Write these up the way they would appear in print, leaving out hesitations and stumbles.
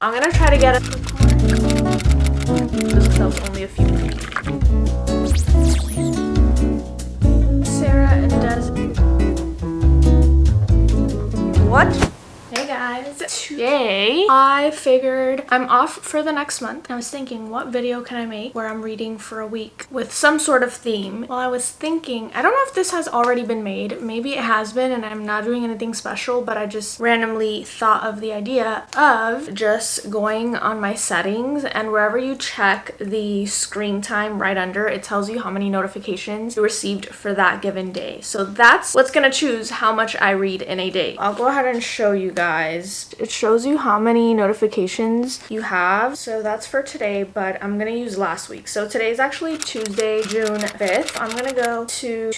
I'm gonna try to get a just because that was only a few minutes. Sarah and Des. What? Hey guys, today I figured I'm off for the next month. I was thinking, what video can I make where I'm reading for a week with some sort of theme? Well, I was thinking, I don't know if this has already been made. Maybe it has been and I'm not doing anything special, but I just randomly thought of the idea of just going on my settings, and wherever you check the screen time right under, it tells you how many notifications you received for that given day. So that's what's gonna choose how much I read in a day. I'll go ahead and show you guys. It shows you how many notifications you have. So that's for today, but I'm gonna use last week. So today's actually Tuesday, June 5th. I'm gonna go to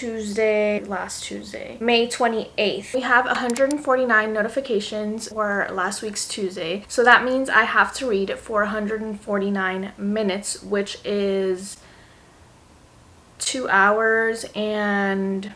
last Tuesday, May 28th. We have 149 notifications for last week's Tuesday. So that means I have to read for 149 minutes, which is 2 hours and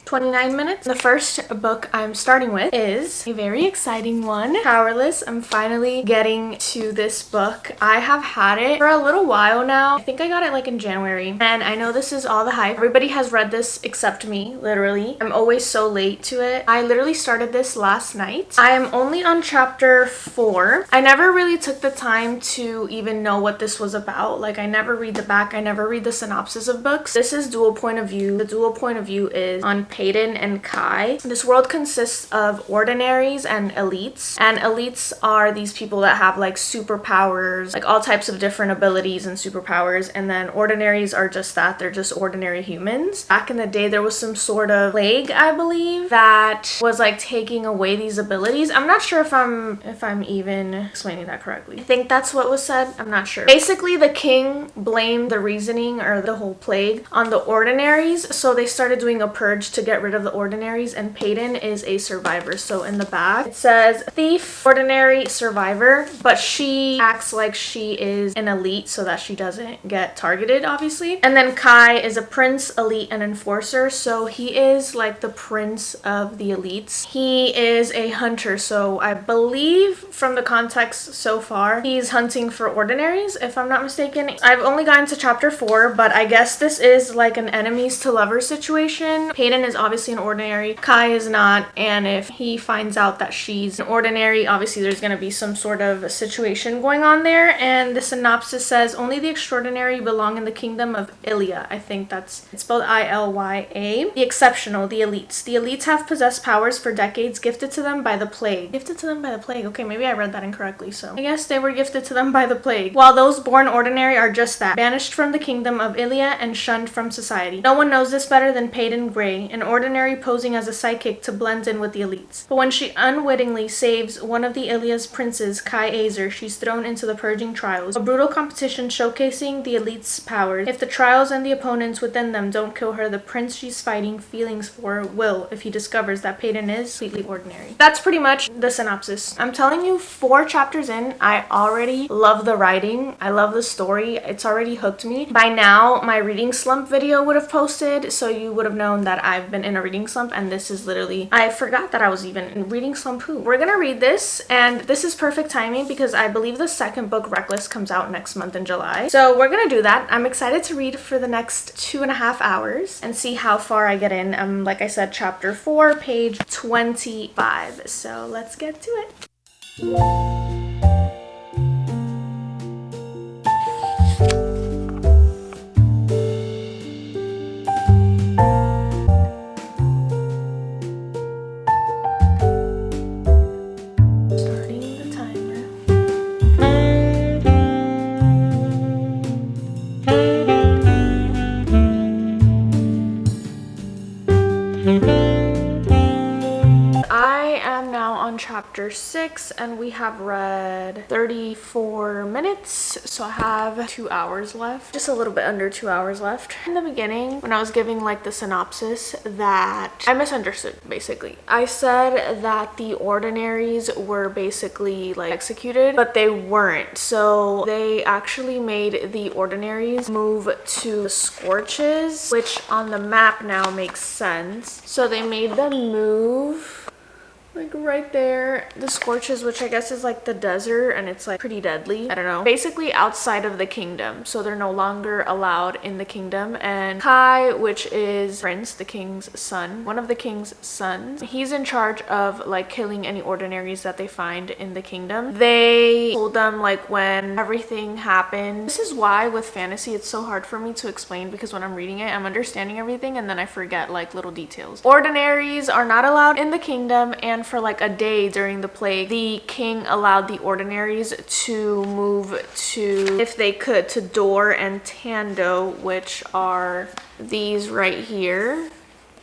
29 minutes. The first book I'm starting with is a very exciting one, Powerless. I'm finally getting to this book. I have had it for a little while now. I think I got it like in January, and I know this is all the hype. Everybody has read this except me, literally. I'm always so late to it. I literally started this last night. I am only on chapter 4. I never really took the time to even know what this was about. Like, I never read the back. I never read the synopsis of books. This is dual point of view. The dual point of view is on Peyton and Kai. This world consists of ordinaries and elites. And elites are these people that have like superpowers, like all types of different abilities and superpowers. And then ordinaries are just that. They're just ordinary humans. Back in the day, there was some sort of plague, I believe, that was like taking away these abilities. I'm not sure if I'm even explaining that correctly. I think that's what was said. I'm not sure. Basically, the king blamed the reasoning or the whole plague on the ordinaries. So they started doing a purge to get rid of the ordinaries, and Peyton is a survivor. So in the back it says thief, ordinary, survivor, but she acts like she is an elite so that she doesn't get targeted, obviously. And then Kai is a prince, elite, and enforcer. So he is like the prince of the elites. He is a hunter, so I believe from the context so far he's hunting for ordinaries, if I'm not mistaken. I've only gotten to chapter 4, but I guess this is like an enemies to lovers situation. Peyton is obviously an ordinary, Kai is not, and if he finds out that she's an ordinary, obviously there's going to be some sort of a situation going on there. And the synopsis says only the extraordinary belong in the kingdom of Ilya. I think it's spelled I-L-Y-A. The exceptional, the elites. The elites have possessed powers for decades gifted to them by the plague. Gifted to them by the plague. Okay, maybe I read that incorrectly, so I guess they were gifted to them by the plague. While those born ordinary are just that, banished from the kingdom of Ilya and shunned from society. No one knows this better than Peyton Gray, an ordinary posing as a psychic to blend in with the elites. But when she unwittingly saves one of the Ilya's princes, Kai Azer, she's thrown into the purging trials, a brutal competition showcasing the elites' powers. If the trials and the opponents within them don't kill her, the prince she's fighting feelings for will, if he discovers that Peyton is completely ordinary. That's pretty much the synopsis. I'm telling you, 4 chapters in, I already love the writing. I love the story. It's already hooked me. By now, my reading slump video would have posted, so you would have known that I've been in a reading slump, and this is literally, I forgot that I was even in reading slump. We're gonna read this, and this is perfect timing because I believe the second book, Reckless, comes out next month in July. So we're gonna do that. I'm excited to read for the next 2.5 hours and see how far I get in. Like I said, chapter 4, page 25. So let's get to it. Chapter 6, and we have read 34 minutes, so I have 2 hours left, just a little bit under 2 hours left. In the beginning, when I was giving like the synopsis, that I misunderstood. Basically, I said that the ordinaries were basically like executed, but they weren't. So they actually made the ordinaries move to the Scorches, which on the map now makes sense. So they made them move like right there. The Scorches, which I guess is like the desert, and it's like pretty deadly. I don't know. Basically outside of the kingdom, so they're no longer allowed in the kingdom. And Kai, which is Prince, the king's son, one of the king's sons, he's in charge of like killing any ordinaries that they find in the kingdom. They told them like when everything happened. This is why with fantasy it's so hard for me to explain, because when I'm reading it, I'm understanding everything and then I forget like little details. Ordinaries are not allowed in the kingdom, and for like a day during the plague, the king allowed the ordinaries to move to, if they could, to Dor and Tando, which are these right here.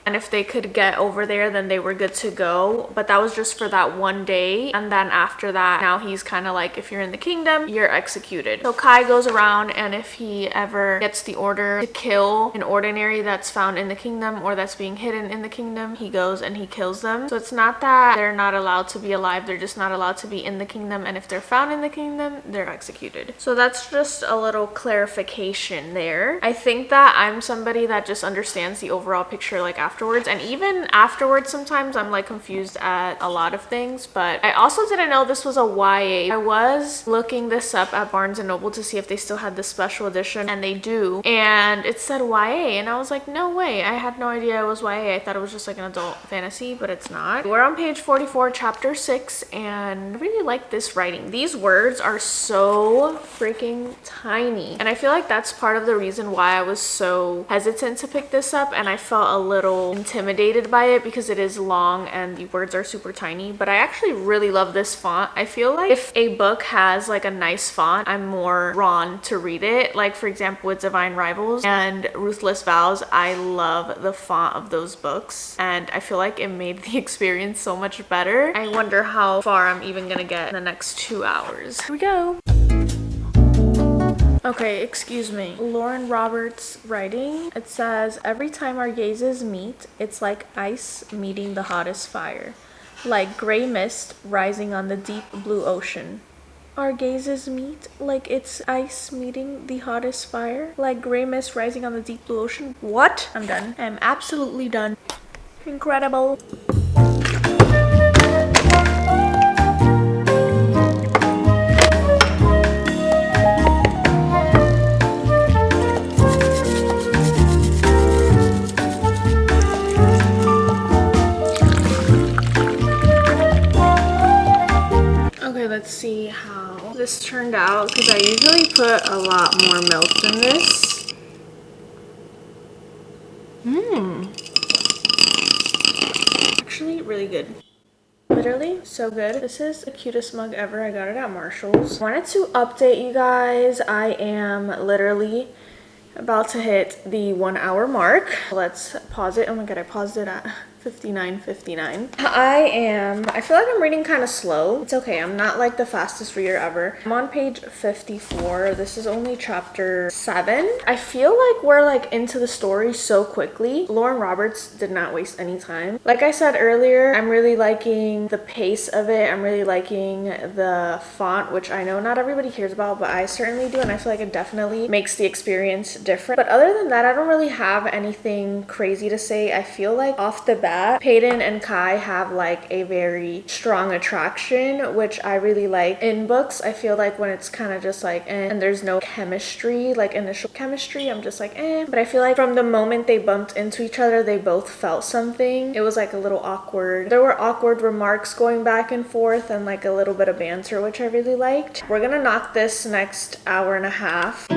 And if they could get over there, then they were good to go. But that was just for that one day. And then after that, now he's kind of like, if you're in the kingdom, you're executed. So Kai goes around, and if he ever gets the order to kill an ordinary that's found in the kingdom or that's being hidden in the kingdom, he goes and he kills them. So it's not that they're not allowed to be alive, they're just not allowed to be in the kingdom. And if they're found in the kingdom, they're executed. So that's just a little clarification there. I think that I'm somebody that just understands the overall picture like afterwards, and even afterwards sometimes I'm like confused at a lot of things. But I also didn't know this was a YA. I was looking this up at Barnes and Noble to see if they still had the special edition, and they do, and it said YA, and I was like, no way, I had no idea it was YA. I thought it was just like an adult fantasy, but it's not. We're on page 44, chapter 6, and I really like this writing. These words are so freaking tiny, and I feel like that's part of the reason why I was so hesitant to pick this up, and I felt a little intimidated by it because it is long and the words are super tiny. But I actually really love this font. I feel like if a book has like a nice font, I'm more drawn to read it. Like for example with Divine Rivals and Ruthless Vows, I love the font of those books, and I feel like it made the experience so much better. I wonder how far I'm even gonna get in the next 2 hours. Here we go. Okay, excuse me. Lauren Roberts writing. It says, every time our gazes meet, it's like ice meeting the hottest fire, like gray mist rising on the deep blue ocean. Our gazes meet like it's ice meeting the hottest fire, like gray mist rising on the deep blue ocean. What? I'm done. I'm absolutely done. Incredible. Let's see how this turned out, because I usually put a lot more milk in this. Actually really good. Literally so good. This is the cutest mug ever. I got it at Marshall's. I wanted to update you guys. I am literally about to hit the 1 hour mark. Let's pause it. Oh my god, I paused it at 59:59. I feel like I'm reading kind of slow. It's okay, I'm not like the fastest reader ever. I'm on page 54. This is only chapter 7. I feel like we're like into the story so quickly. Lauren Roberts did not waste any time. Like I said earlier, I'm really liking the pace of it. I'm really liking the font, which I know not everybody cares about, but I certainly do, and I feel like it definitely makes the experience different. But other than that, I don't really have anything crazy to say. I feel like off the bat, Peyton and Kai have like a very strong attraction, which I really like. In books, I feel like when it's kind of just like and there's no chemistry, like initial chemistry, I'm just like but I feel like from the moment they bumped into each other, they both felt something. It was like a little awkward. There were awkward remarks going back and forth and like a little bit of banter, which I really liked. We're gonna knock this next hour and a half.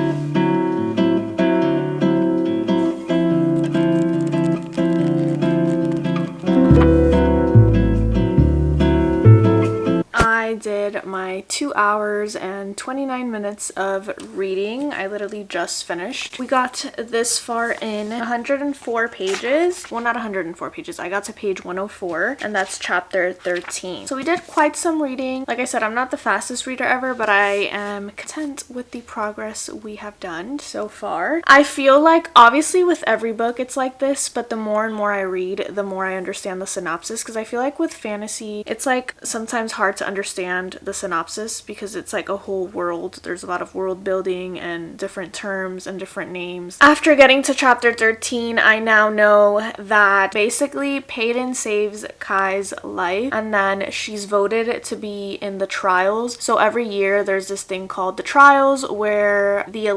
I did my 2 hours and 29 minutes of reading. I literally just finished. We got this far in 104 pages. Well, not 104 pages. I got to page 104, and that's chapter 13. So we did quite some reading. Like I said, I'm not the fastest reader ever, but I am content with the progress we have done so far. I feel like obviously with every book it's like this, but the more and more I read, the more I understand the synopsis, because I feel like with fantasy, it's like sometimes hard to understand understand the synopsis because it's like a whole world. There's a lot of world building and different terms and different names. After getting to chapter 13, I now know that basically Peyton saves Kai's life and then she's voted to be in the trials. So every year there's this thing called the trials where the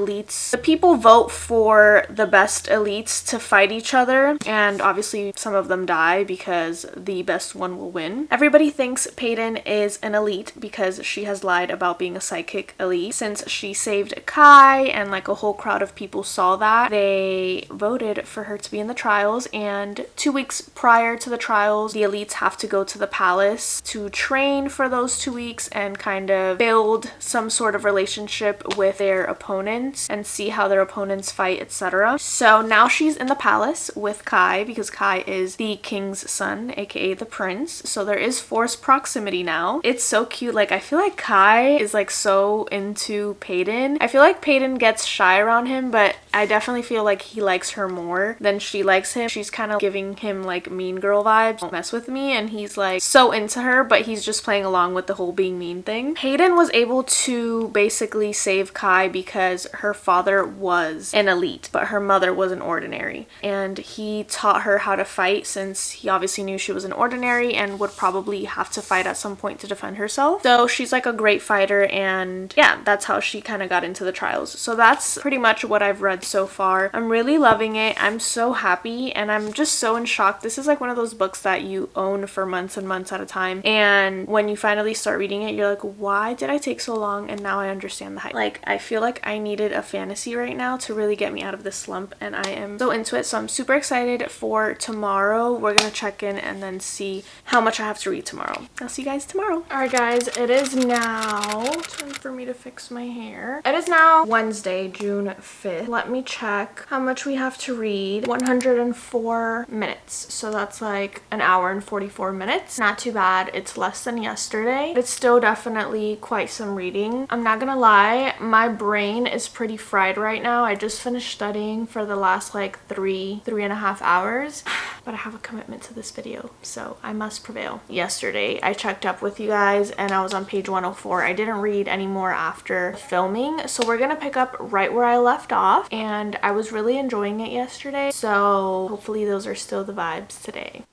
people vote for the best elites to fight each other, and obviously some of them die because the best one will win. Everybody thinks Peyton is an elite because she has lied about being a psychic elite. Since she saved Kai and like a whole crowd of people saw that, they voted for her to be in the trials, and 2 weeks prior to the trials the elites have to go to the palace to train for those 2 weeks and kind of build some sort of relationship with their opponents and see how their opponents fight, etc. So now she's in the palace with Kai because Kai is the king's son, aka the prince. So there is forced proximity now. It's so cute. Like, I feel like Kai is like so into Peyton. I feel like Peyton gets shy around him, but I definitely feel like he likes her more than she likes him. She's kind of giving him like mean girl vibes. Don't mess with me. And he's like so into her, but he's just playing along with the whole being mean thing. Peyton was able to basically save Kai because her father was an elite, but her mother was an ordinary. And he taught her how to fight since he obviously knew she was an ordinary and would probably have to fight at some point to defend herself. So she's like a great fighter, and yeah, that's how she kind of got into the trials. So that's pretty much what I've read so far. I'm really loving it. I'm so happy and I'm just so in shock. This is like one of those books that you own for months and months at a time, and when you finally start reading it, you're like, why did I take so long? And now I understand the hype. Like, I feel like I needed a fantasy right now to really get me out of this slump, and I am so into it. So I'm super excited for tomorrow. We're gonna check in and then see how much I have to read tomorrow. I'll see you guys tomorrow. All right guys, it is now time for me to fix my hair. It is now Wednesday, June 5th. Let me check how much we have to read. 104 minutes. So that's like an hour and 44 minutes. Not too bad. It's less than yesterday. It's still definitely quite some reading. I'm not gonna lie, my brain is pretty fried right now. I just finished studying for the last like three and a half hours, but I have a commitment to this video, so I must prevail. Yesterday I checked up with you guys and I was on page 104. I didn't read anymore after filming, so we're gonna pick up right where I left off, and I was really enjoying it yesterday, so hopefully those are still the vibes today.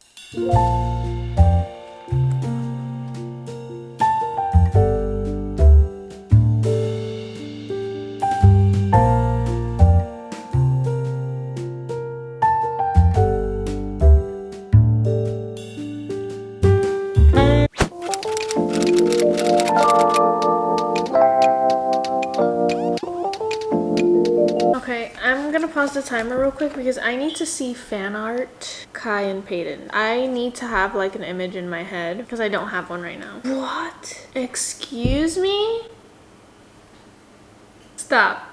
Okay, I'm gonna pause the timer real quick because I need to see fan art Kai and Peyton. I need to have like an image in my head because I don't have one right now. What? Excuse me? Stop.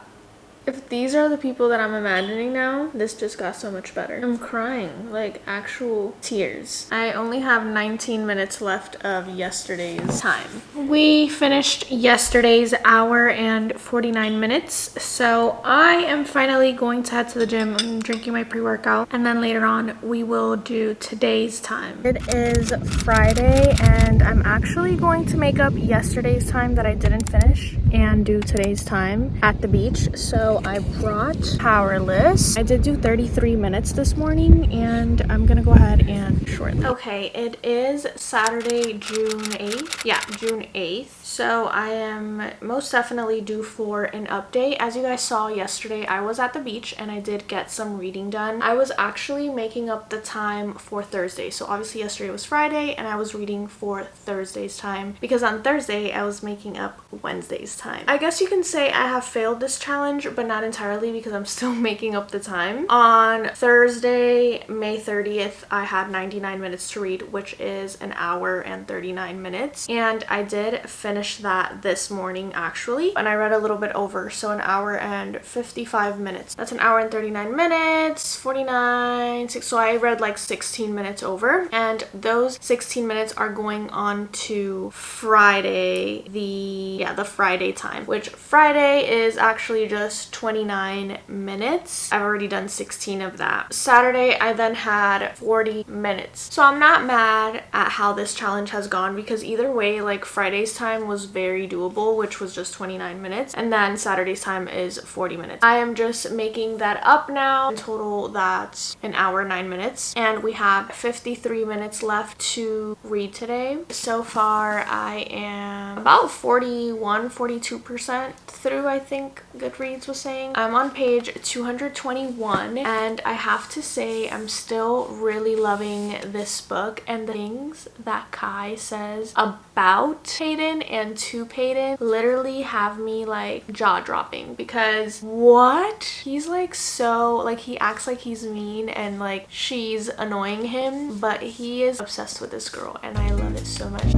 If these are the people that I'm imagining now, this just got so much better. I'm crying, like actual tears. I only have 19 minutes left of yesterday's time. We finished yesterday's hour and 49 minutes. So I am finally going to head to the gym. I'm drinking my pre-workout, and then later on we will do today's time. It is Friday and I'm actually going to make up yesterday's time that I didn't finish and do today's time at the beach. So I brought Powerless. I did do 33 minutes this morning, and I'm gonna go ahead and shorten. Okay, it is Saturday, June 8th. Yeah, June 8th. So I am most definitely due for an update. As you guys saw yesterday, I was at the beach and I did get some reading done. I was actually making up the time for Thursday. So obviously yesterday was Friday and I was reading for Thursday's time because on Thursday I was making up Wednesday's time. I guess you can say I have failed this challenge, but not entirely because I'm still making up the time. On Thursday, May 30th, I had 99 minutes to read, which is an hour and 39 minutes. And I did finish that this morning actually, and I read a little bit over, so an hour and 55 minutes. That's an hour and 39 minutes, 49, 6, so I read like 16 minutes over, and those 16 minutes are going on to Friday, the Friday time, which Friday is actually just 20 29 minutes. I've already done 16 of that. Saturday, I then had 40 minutes. So I'm not mad at how this challenge has gone because either way, like Friday's time was very doable, which was just 29 minutes. And then Saturday's time is 40 minutes. I am just making that up now. In total, that's an hour, 9 minutes. And we have 53 minutes left to read today. So far, I am about 42% through, I think Goodreads was saying. I'm on page 221 and I have to say I'm still really loving this book, and the things that Kai says about Peyton and to Peyton literally have me like jaw dropping, because what? He's like so, like he acts like he's mean and like she's annoying him, but he is obsessed with this girl and I love it so much.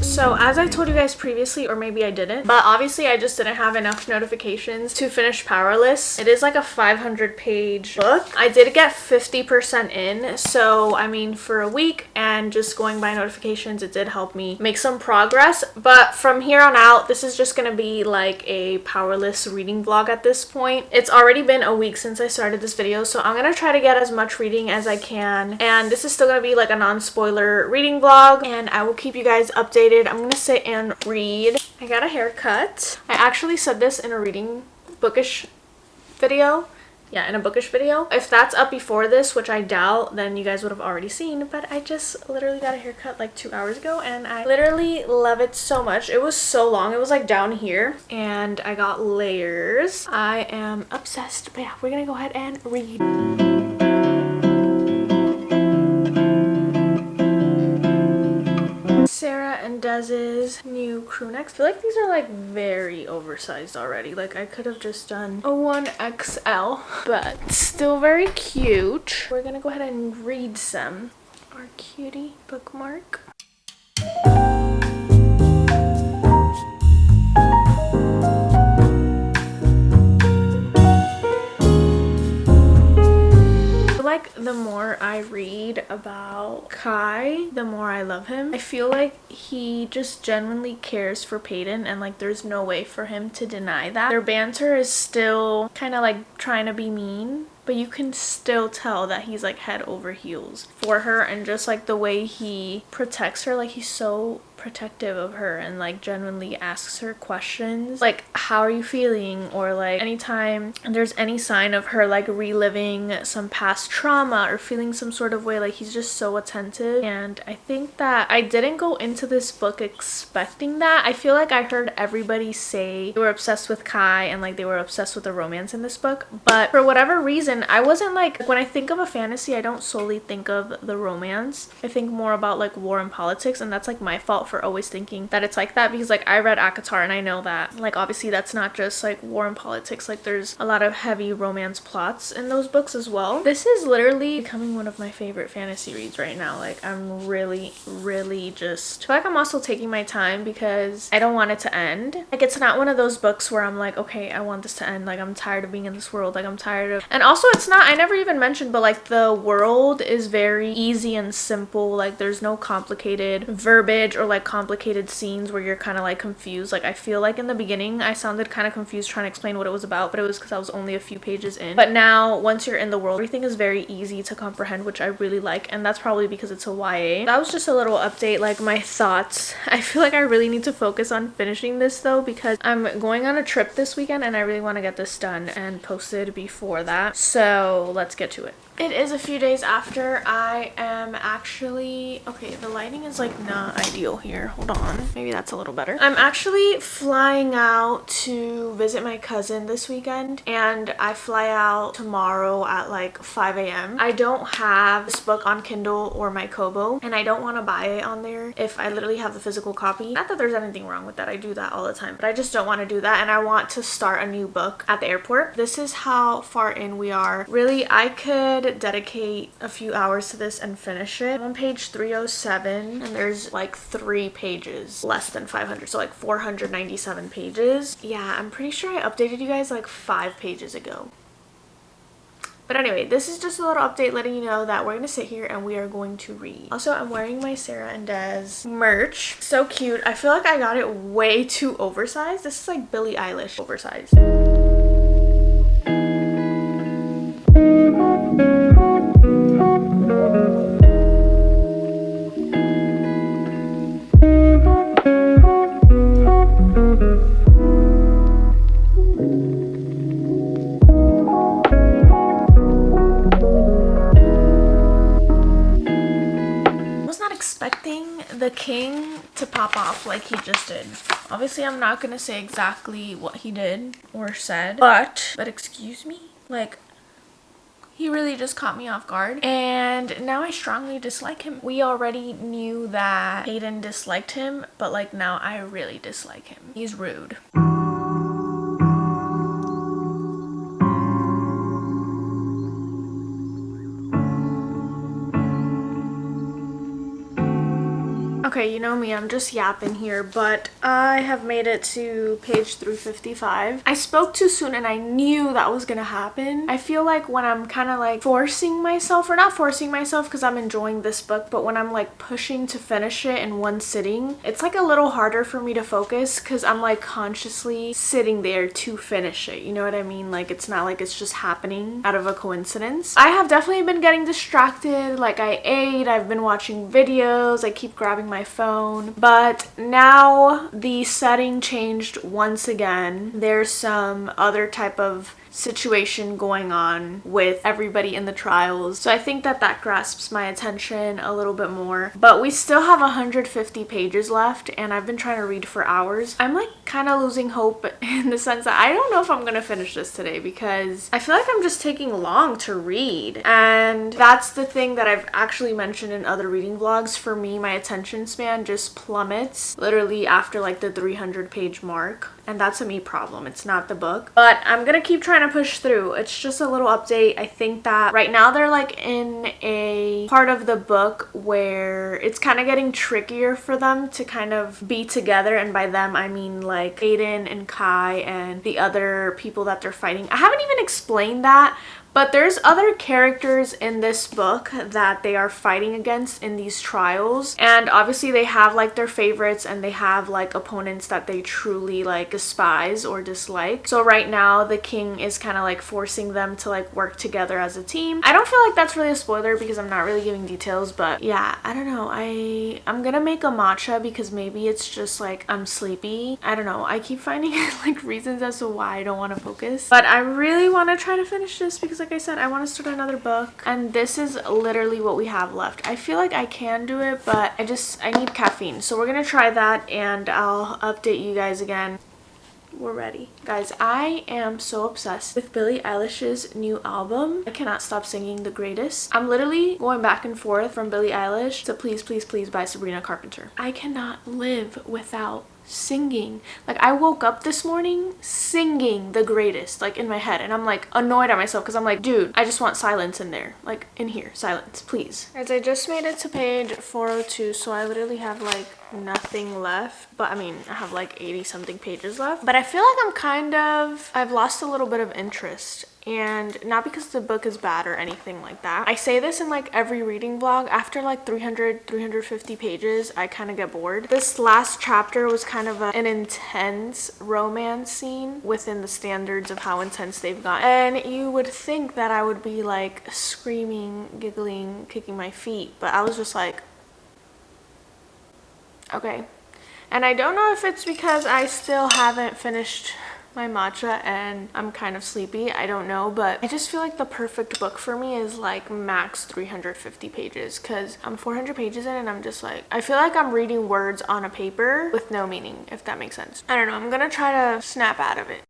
So as I told you guys previously, or maybe I didn't, but obviously I just didn't have enough notifications to finish Powerless. It is like a 500-page book. I did get 50% in, so I mean for a week, and just going by notifications, it did help me make some progress. But from here on out, this is just gonna be like a Powerless reading vlog at this point. It's already been a week since I started this video, so I'm gonna try to get as much reading as I can, and this is still gonna be like a non-spoiler reading vlog, and I will keep you guys updated. I'm gonna sit and read. I got a haircut. I actually said this in a reading bookish video. Yeah, in a bookish video. If that's up before this, which I doubt, then you guys would have already seen, but I just literally got a haircut like 2 hours ago and I literally love it so much. It was so long. It was like down here and I got layers. I am obsessed. But yeah, we're gonna go ahead and read. Sarah and Dez's new crew necks. I feel like these are like very oversized already. Like I could have just done a 1XL, but still very cute. We're gonna go ahead and read some. Our cutie bookmark. Like the more I read about Kai, the more I love him. I feel like he just genuinely cares for Peyton, and like there's no way for him to deny that. Their banter is still kind of like trying to be mean, but you can still tell that he's like head over heels for her, and just like the way he protects her, like he's so protective of her and like genuinely asks her questions like how are you feeling, or like anytime there's any sign of her like reliving some past trauma or feeling some sort of way, like he's just so attentive. And I think that I didn't go into this book expecting that. I feel like I heard everybody say they were obsessed with Kai and like they were obsessed with the romance in this book, but for whatever reason I wasn't. Like when I think of a fantasy, I don't solely think of the romance. I think more about like war and politics, and that's like my fault for always thinking that it's like that, because like I read ACOTAR and I know that like obviously that's not just like war and politics, like there's a lot of heavy romance plots in those books as well. This is literally becoming one of my favorite fantasy reads right now. Like I'm really just feel like I'm also taking my time because I don't want it to end. Like it's not one of those books where I'm like, okay, I want this to end, like I'm tired of being in this world, like I'm tired of. And also it's not, I never even mentioned, but like the world is very easy and simple. Like there's no complicated verbiage or like complicated scenes where you're kind of like confused. Like I feel like in the beginning I sounded kind of confused trying to explain what it was about, but it was because I was only a few pages in. But now once you're in the world, everything is very easy to comprehend, which I really like, and that's probably because it's a YA. That was just a little update, like my thoughts. I feel like I really need to focus on finishing this though, because I'm going on a trip this weekend and I really want to get this done and posted before that. So let's get to it. It is a few days after. I am actually, okay, the lighting is like not ideal here. Hold on, maybe that's a little better. I'm actually flying out to visit my cousin this weekend, and I fly out tomorrow at like 5 a.m. I don't have this book on Kindle or my Kobo, and I don't want to buy it on there if I literally have the physical copy. Not that there's anything wrong with that, I do that all the time, but I just don't want to do that, and I want to start a new book at the airport. This is how far in we are. Really, I could dedicate a few hours to this and finish it. I'm on page 307 and there's like 3 pages less than 500, so like 497 pages. Yeah, I'm pretty sure I updated you guys like 5 pages ago. But anyway, this is just a little update letting you know that we're gonna sit here and we are going to read. Also, I'm wearing my Sarah and Des merch. So cute. I feel like I got it way too oversized. This is like Billie Eilish oversized. The king to pop off like he just did. Obviously, I'm not gonna say exactly what he did or said, but excuse me, like, he really just caught me off guard, and now I strongly dislike him. We already knew that Hayden disliked him, but like now I really dislike him. He's rude. Okay, you know me, I'm just yapping here, but I have made it to page 355. I spoke too soon and I knew that was gonna happen. I feel like when I'm kind of like forcing myself, or not forcing myself because I'm enjoying this book, but when I'm like pushing to finish it in one sitting, it's like a little harder for me to focus because I'm like consciously sitting there to finish it. You know what I mean? Like, it's not like it's just happening out of a coincidence. I have definitely been getting distracted. Like, I ate, I've been watching videos, I keep grabbing my phone, but now the setting changed once again. There's some other type of situation going on with everybody in the trials, so I think that grasps my attention a little bit more. But we still have 150 pages left and I've been trying to read for hours. I'm like kind of losing hope in the sense that I don't know if I'm gonna finish this today because I feel like I'm just taking long to read, and that's the thing that I've actually mentioned in other reading vlogs. For me, my attention span just plummets literally after like the 300 page mark, and that's a me problem. It's not the book, but I'm gonna keep trying to push through. It's just a little update. I think that right now they're like in a part of the book where it's kind of getting trickier for them to kind of be together, and by them I mean like Aiden and Kai and the other people that they're fighting. I haven't even explained that, but there's other characters in this book that they are fighting against in these trials, and obviously they have like their favorites and they have like opponents that they truly like despise or dislike. So right now the king is kind of like forcing them to like work together as a team. I don't feel like that's really a spoiler because I'm not really giving details, but yeah, I don't know. I'm gonna make a matcha because maybe it's just like I'm sleepy. I don't know. I keep finding like reasons as to why I don't want to focus, but I really want to try to finish this because like I said, I want to start another book, and this is literally what we have left. I feel like I can do it, but I need caffeine. So we're gonna try that and I'll update you guys again. We're ready. Guys, I am so obsessed with Billie Eilish's new album. I cannot stop singing The Greatest. I'm literally going back and forth from Billie Eilish to Please Please Please by Sabrina Carpenter. I cannot live without singing. Like, I woke up this morning singing The Greatest, like in my head, and I'm like annoyed at myself because I'm like, dude, I just want silence in there, like in here, silence, please. Guys, I just made it to page 402, so I literally have like nothing left, but I mean, I have like 80 something pages left, but I feel like I've lost a little bit of interest. And not because the book is bad or anything like that. I say this in like every reading vlog. After like 350 pages, I kind of get bored. This last chapter was kind of an intense romance scene within the standards of how intense they've gotten. And you would think that I would be like screaming, giggling, kicking my feet, but I was just like, okay. And I don't know if it's because I still haven't finished my matcha and I'm kind of sleepy, I don't know, but I just feel like the perfect book for me is like max 350 pages because I'm 400 pages in and I'm just like, I feel like I'm reading words on a paper with no meaning, if that makes sense. I don't know, I'm gonna try to snap out of it.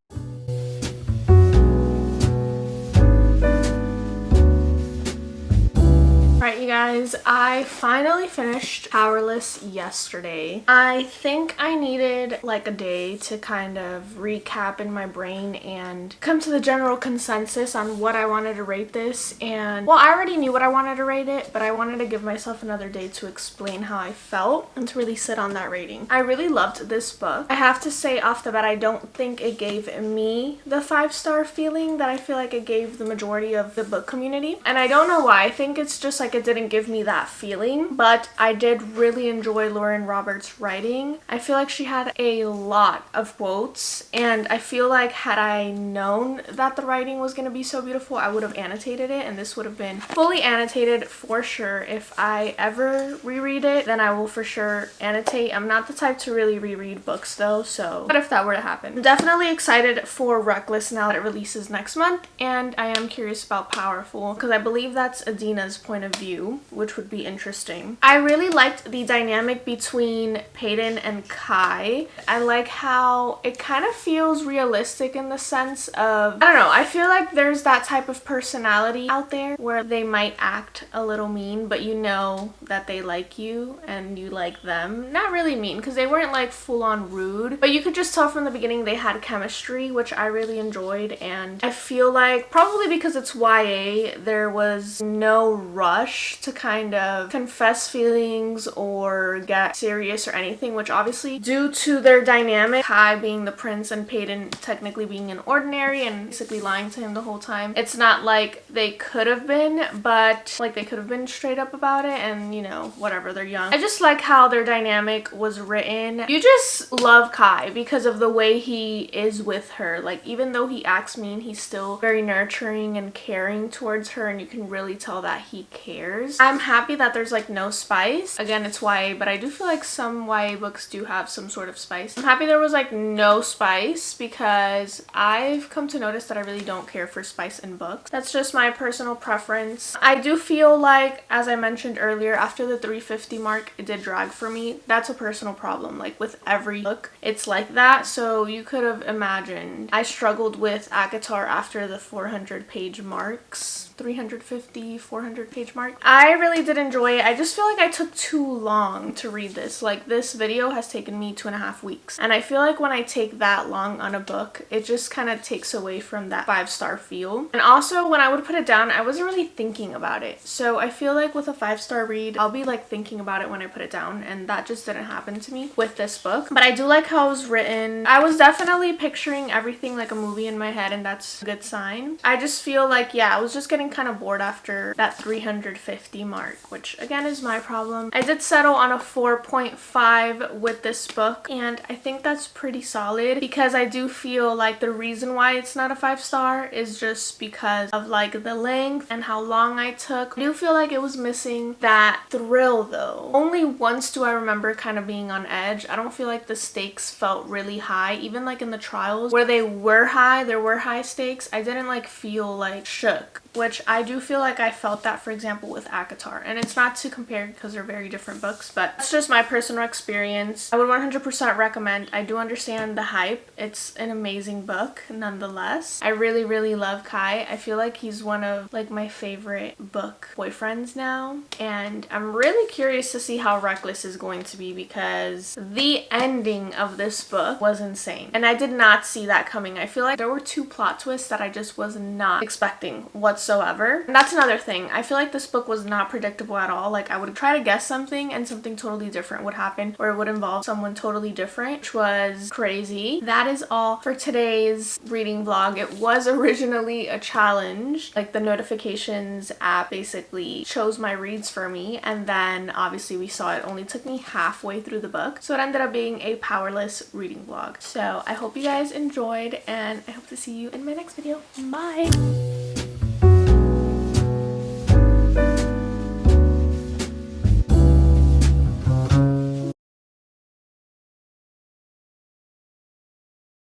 Alright, you guys, I finally finished Powerless yesterday. I think I needed like a day to kind of recap in my brain and come to the general consensus on what I wanted to rate this. And well, I already knew what I wanted to rate it, but I wanted to give myself another day to explain how I felt and to really sit on that rating. I really loved this book. I have to say off the bat, I don't think it gave me the 5-star feeling that I feel like it gave the majority of the book community. And I don't know why. I think it's just like it didn't give me that feeling, but I did really enjoy Lauren Roberts' writing. I feel like she had a lot of quotes, and I feel like had I known that the writing was going to be so beautiful, I would have annotated it, and this would have been fully annotated for sure. If I ever reread it, then I will for sure annotate. I'm not the type to really reread books though, so what if that were to happen? I'm definitely excited for Reckless now that it releases next month, and I am curious about Powerful because I believe that's Adina's point of view, which would be interesting. I really liked the dynamic between Peyton and Kai. I like how it kind of feels realistic in the sense of, I don't know, I feel like there's that type of personality out there where they might act a little mean, but you know that they like you and you like them. Not really mean because they weren't like full on rude, but you could just tell from the beginning they had chemistry, which I really enjoyed. And I feel like probably because it's YA, there was no rush to kind of confess feelings or get serious or anything, which obviously due to their dynamic, Kai being the prince and Peyton technically being an ordinary and basically lying to him the whole time, it's not like they could have been, but like they could have been straight up about it, and you know, whatever, they're young. I just like how their dynamic was written. You just love Kai because of the way he is with her. Like, even though he acts mean, he's still very nurturing and caring towards her, and you can really tell that he cares. I'm happy that there's like no spice. Again, it's YA, but I do feel like some YA books do have some sort of spice. I'm happy there was like no spice because I've come to notice that I really don't care for spice in books. That's just my personal preference. I do feel like, as I mentioned earlier, after the 350 mark, it did drag for me. That's a personal problem. Like with every book, it's like that. So you could have imagined I struggled with ACOTAR after the 400 page marks. 350, 400 page mark. I really did enjoy it. I just feel like I took too long to read this. Like, this video has taken me 2.5 weeks. And I feel like when I take that long on a book, it just kind of takes away from that 5-star feel. And also, when I would put it down, I wasn't really thinking about it. So I feel like with a 5-star read, I'll be like thinking about it when I put it down, and that just didn't happen to me with this book. But I do like how it was written. I was definitely picturing everything like a movie in my head, and that's a good sign. I just feel like, yeah, I was just getting kind of bored after that 350 mark, which again is my problem. I did settle on a 4.5 with this book, and I think that's pretty solid because I do feel like the reason why it's not a 5-star is just because of like the length and how long I took. I do feel like it was missing that thrill though. Only once do I remember kind of being on edge. I don't feel like the stakes felt really high. Even like in the trials where they were high, there were high stakes, I didn't like feel like shook, which I do feel like I felt that, for example, with ACOTAR. And it's not to compare because they're very different books, but it's just my personal experience. I would 100% recommend. I do understand the hype. It's an amazing book nonetheless. I really, really love Kai. I feel like he's one of like my favorite book boyfriends now. And I'm really curious to see how Reckless is going to be because the ending of this book was insane. And I did not see that coming. I feel like there were 2 plot twists that I just was not expecting whatsoever. And that's another thing. I feel like this book was not predictable at all. Like, I would try to guess something and something totally different would happen, or it would involve someone totally different, which was crazy. That is all for today's reading vlog. It was originally a challenge. Like, the notifications app basically chose my reads for me, and then obviously we saw it only took me halfway through the book, so it ended up being a Powerless reading vlog. So I hope you guys enjoyed, and I hope to see you in my next video. Bye!